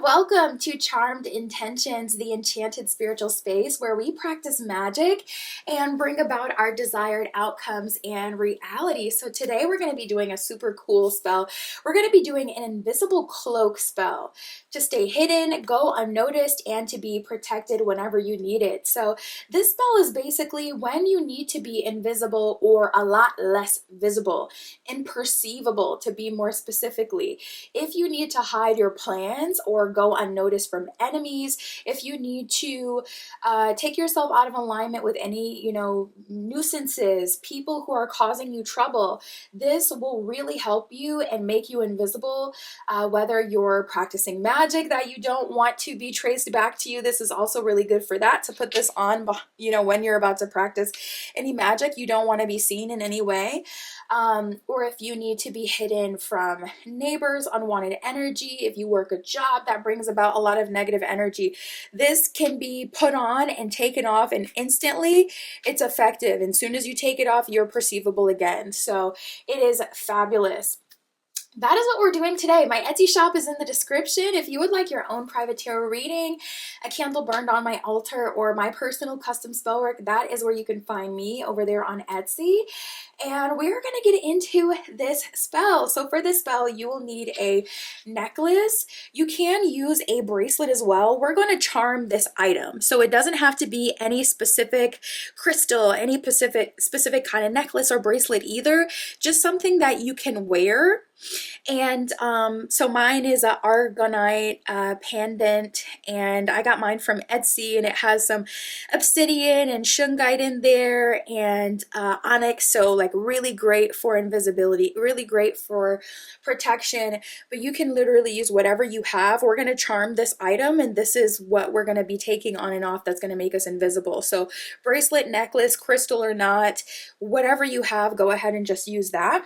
welcome to Charmed Intentions, the enchanted spiritual space where we practice magic and bring about our desired outcomes and reality. So today we're going to be doing a super cool spell. We're going to be doing an invisible cloak spell to stay hidden, go unnoticed, and to be protected whenever you need it. So this spell is basically when you need to be invisible or a lot less visible, imperceivable to be more specifically. If you need to hide your plans or go unnoticed from enemies, if you need to take yourself out of alignment with any, nuisances, people who are causing you trouble, this will really help you and make you invisible. Whether you're practicing magic that you don't want to be traced back to you, this is also really good for that, to put this on, when you're about to practice any magic you don't want to be seen in any way. Or if you need to be hidden from neighbors, unwanted energy, if you work a job that brings about a lot of negative energy, this can be put on and taken off, and instantly it's effective. And as soon as you take it off, you're perceivable again. So it is fabulous. That is what we're doing today. My Etsy shop is in the description. If you would like your own private tarot reading, a candle burned on my altar, or my personal custom spell work, that is where you can find me, over there on Etsy. And we're going to get into this spell. So for this spell, you will need a necklace. You can use a bracelet as well. We're going to charm this item. So it doesn't have to be any specific crystal, any specific kind of necklace or bracelet either. Just something that you can wear. And so mine is a argonite pendant, and I got mine from Etsy, and it has some obsidian and shungite in there, and onyx, so like really great for invisibility, really great for protection. But you can literally use whatever you have. We're going to charm this item, and this is what we're going to be taking on and off that's going to make us invisible. So bracelet, necklace, crystal or not, whatever you have, go ahead and just use that.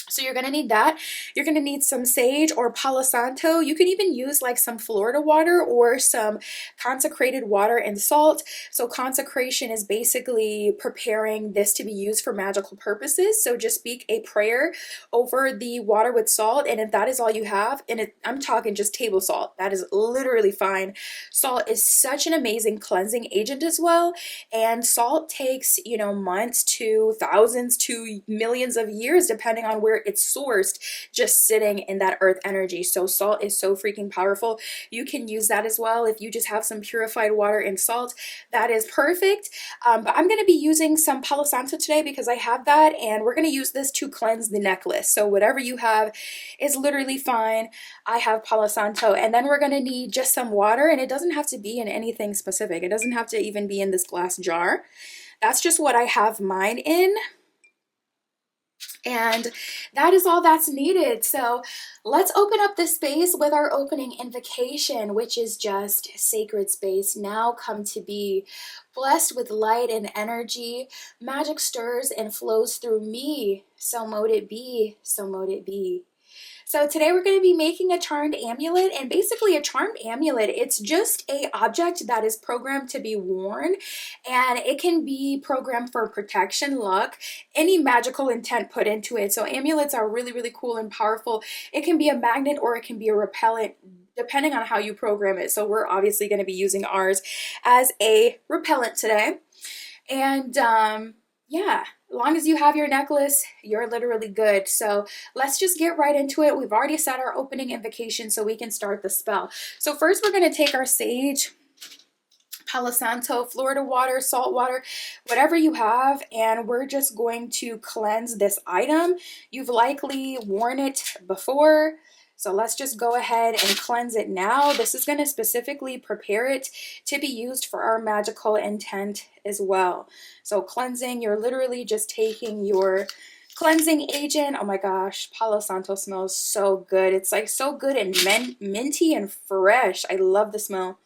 So you're going to need that. You're going to need some sage or Palo Santo. You can even use like some Florida water or some consecrated water and salt. So consecration is basically preparing this to be used for magical purposes. So just speak a prayer over the water with salt. And if that is all you have, and I'm talking just table salt, that is literally fine. Salt is such an amazing cleansing agent as well. And salt takes, months to thousands to millions of years, depending on where it's sourced, just sitting in that earth energy. So salt is so freaking powerful. You can use that as well. If you just have some purified water and salt, that is perfect. But I'm going to be using some Palo Santo today because I have that, and we're going to use this to cleanse the necklace. So whatever you have is literally fine. I have Palo Santo, and then we're going to need just some water, and it doesn't have to be in anything specific. It doesn't have to even be in this glass jar. That's just what I have mine in. And that is all that's needed. So let's open up this space with our opening invocation, which is just sacred space. Now come to be blessed with light and energy. Magic stirs and flows through me. So mote it be. So mote it be. So today we're going to be making a charmed amulet, and basically a charmed amulet, it's just a object that is programmed to be worn, and it can be programmed for protection, luck, any magical intent put into it. So amulets are really, really cool and powerful. It can be a magnet or it can be a repellent, depending on how you program it. So we're obviously going to be using ours as a repellent today. And yeah, as long as you have your necklace, you're literally good. So let's just get right into it. We've already said our opening invocation, so we can start the spell. So first we're going to take our sage, Palo Santo, Florida water, salt water, whatever you have, and we're just going to cleanse this item. You've likely worn it before, so let's just go ahead and cleanse it now. This is going to specifically prepare it to be used for our magical intent as well. So cleansing, you're literally just taking your cleansing agent. Oh my gosh, Palo Santo smells so good. It's like so good and minty and fresh. I love the smell.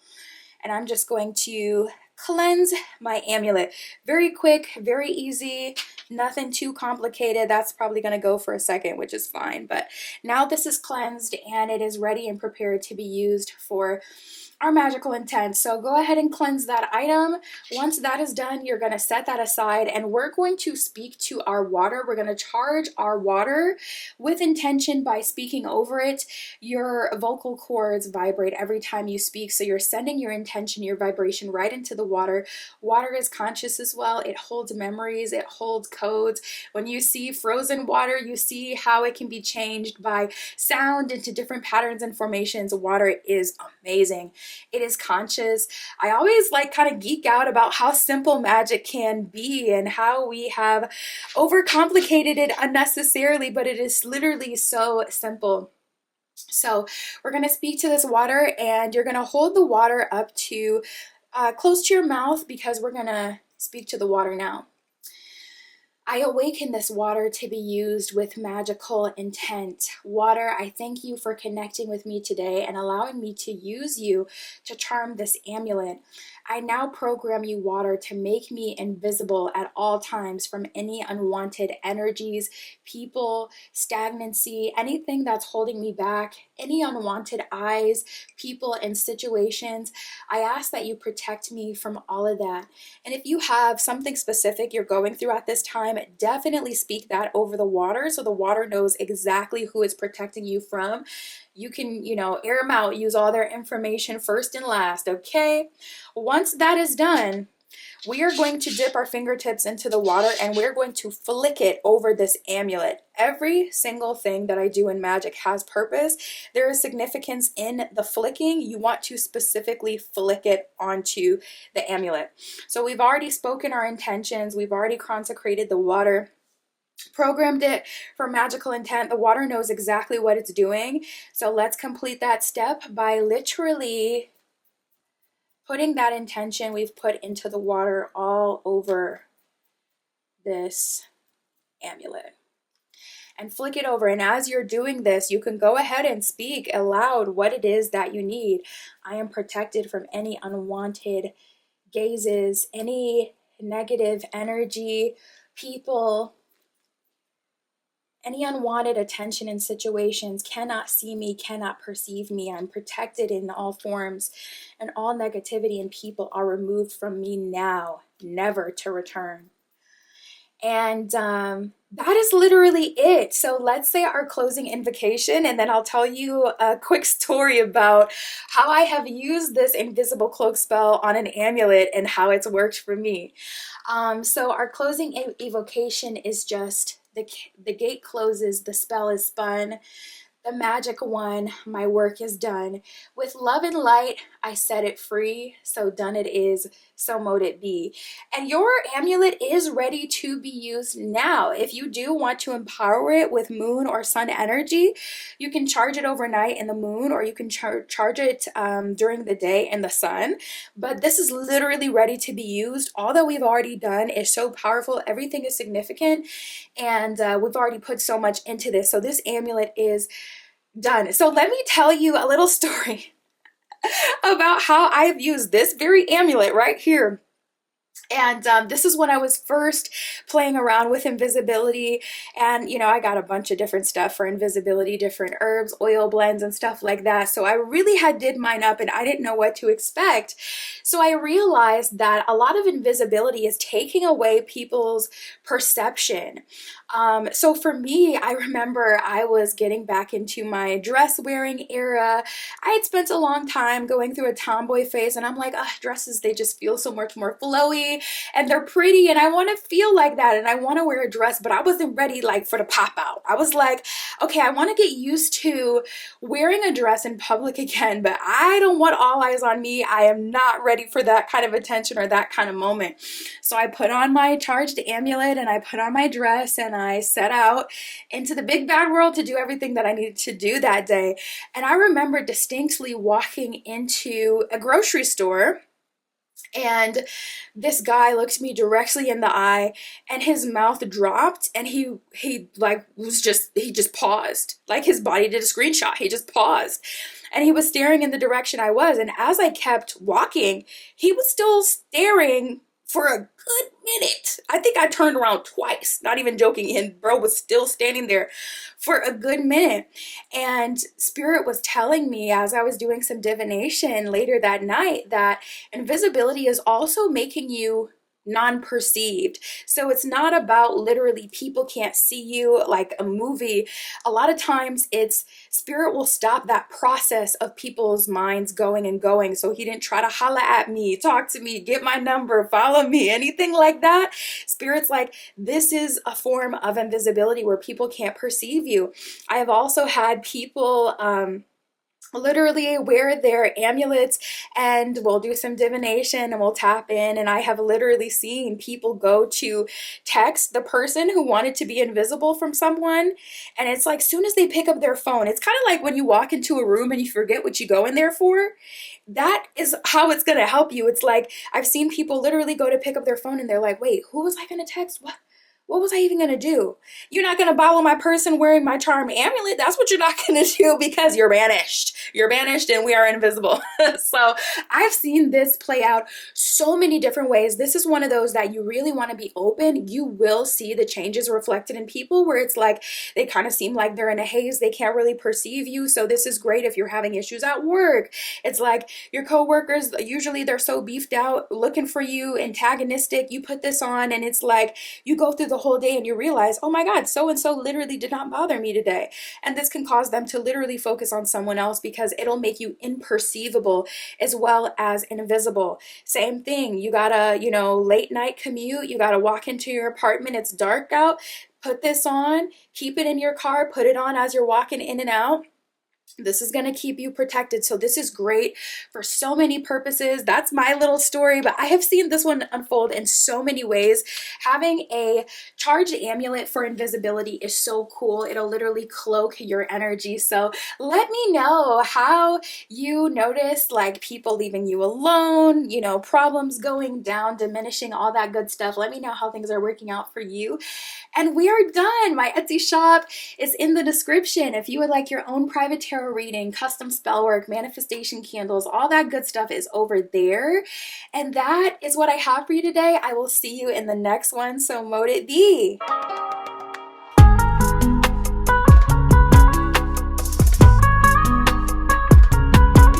And I'm just going to cleanse my amulet. Very quick, very easy, nothing too complicated. That's probably going to go for a second, which is fine. But now this is cleansed and it is ready and prepared to be used for our magical intent. So go ahead and cleanse that item. Once that is done, you're going to set that aside, and we're going to speak to our water. We're going to charge our water with intention by speaking over it. Your vocal cords vibrate every time you speak, so you're sending your intention, your vibration right into the water. Water is conscious as well. It holds memories, it holds codes. When you see frozen water, you see how it can be changed by sound into different patterns and formations. Water is amazing. It is conscious. I always kind of geek out about how simple magic can be and how we have overcomplicated it unnecessarily, but it is literally so simple. So we're going to speak to this water, and you're going to hold the water up to close to your mouth, because we're going to speak to the water now. I awaken this water to be used with magical intent. Water, I thank you for connecting with me today and allowing me to use you to charm this amulet. I now program you, water, to make me invisible at all times from any unwanted energies, people, stagnancy, anything that's holding me back, any unwanted eyes, people, and situations. I ask that you protect me from all of that. And if you have something specific you're going through at this time, definitely speak that over the water so the water knows exactly who it's protecting you from. You can, air them out, use all their information first and last, okay? Once that is done, we are going to dip our fingertips into the water, and we're going to flick it over this amulet. Every single thing that I do in magic has purpose. There is significance in the flicking. You want to specifically flick it onto the amulet. So we've already spoken our intentions. We've already consecrated the water, programmed it for magical intent. The water knows exactly what it's doing. So let's complete that step by literally putting that intention we've put into the water all over this amulet. And flick it over. And as you're doing this, you can go ahead and speak aloud what it is that you need. I am protected from any unwanted gazes, any negative energy, people, any unwanted attention in situations cannot see me, cannot perceive me. I'm protected in all forms, and all negativity and people are removed from me now, never to return. And that is literally it. So let's say our closing invocation, and then I'll tell you a quick story about how I have used this invisible cloak spell on an amulet and how it's worked for me. So our closing evocation is just the gate closes, the spell is spun, the magic won, my work is done. With love and light, I set it free. So done it is, so mote it be. And your amulet is ready to be used now. If you do want to empower it with moon or sun energy, you can charge it overnight in the moon, or you can charge it during the day in the sun. But this is literally ready to be used. All that we've already done is so powerful. Everything is significant, and we've already put so much into this. So this amulet is done. So let me tell you a little story about how I've used this very amulet right here. And this is when I was first playing around with invisibility, and I got a bunch of different stuff for invisibility, different herbs, oil blends, and stuff like that. So I really did mine up, and I didn't know what to expect. So I realized that a lot of invisibility is taking away people's perception. So for me, I remember I was getting back into my dress wearing era. I had spent a long time going through a tomboy phase, and I'm like, dresses, they just feel so much more flowy and they're pretty, and I want to feel like that, and I want to wear a dress, but I wasn't ready for the pop out. I was like, okay, I want to get used to wearing a dress in public again, but I don't want all eyes on me. I am not ready for that kind of attention or that kind of moment. So I put on my charged amulet, and I put on my dress, and I set out into the big bad world to do everything that I needed to do that day. And I remember distinctly walking into a grocery store, and this guy looked me directly in the eye, and his mouth dropped, and he just paused. Like his body did a screenshot. He just paused, and he was staring in the direction I was. And as I kept walking, he was still staring for a good minute. I think I turned around twice, not even joking, and bro was still standing there for a good minute. And Spirit was telling me as I was doing some divination later that night that invisibility is also making you non-perceived. So it's not about literally people can't see you like a movie. A lot of times it's Spirit will stop that process of people's minds going and going. So he didn't try to holla at me, talk to me, get my number, follow me, anything like that. Spirit's like, this is a form of invisibility where people can't perceive you. I have also had people literally wear their amulets and we'll do some divination and we'll tap in, and I have literally seen people go to text the person who wanted to be invisible from someone, and it's like soon as they pick up their phone, it's kind of like when you walk into a room and you forget what you go in there for. That is how it's going to help you. It's like I've seen people literally go to pick up their phone and they're like, wait, who was I going to text? What was I even going to do? You're not going to follow my person wearing my charm amulet. That's what you're not going to do because you're banished. You're banished and we are invisible. So I've seen this play out so many different ways. This is one of those that you really want to be open. You will see the changes reflected in people where it's like they kind of seem like they're in a haze. They can't really perceive you. So this is great if you're having issues at work. It's like your coworkers, usually they're so beefed out, looking for you, antagonistic. You put this on and it's like you go through the whole day and you realize, oh my God, so and so literally did not bother me today. And this can cause them to literally focus on someone else because it'll make you imperceivable as well as invisible. Same thing, you got a, late night commute, you got to walk into your apartment, it's dark out, put this on, keep it in your car, put it on as you're walking in and out. This is going to keep you protected. So this is great for so many purposes. That's my little story, but I have seen this one unfold in so many ways. Having a charged amulet for invisibility is so cool. It'll literally cloak your energy. So let me know how you notice like people leaving you alone, problems going down, diminishing, all that good stuff. Let me know how things are working out for you. And we are done. My Etsy shop is in the description. If you would like your own private tarot reading, custom spell work, manifestation candles, all that good stuff is over there. And that is what I have for you today. I will see you in the next one. So mote it be.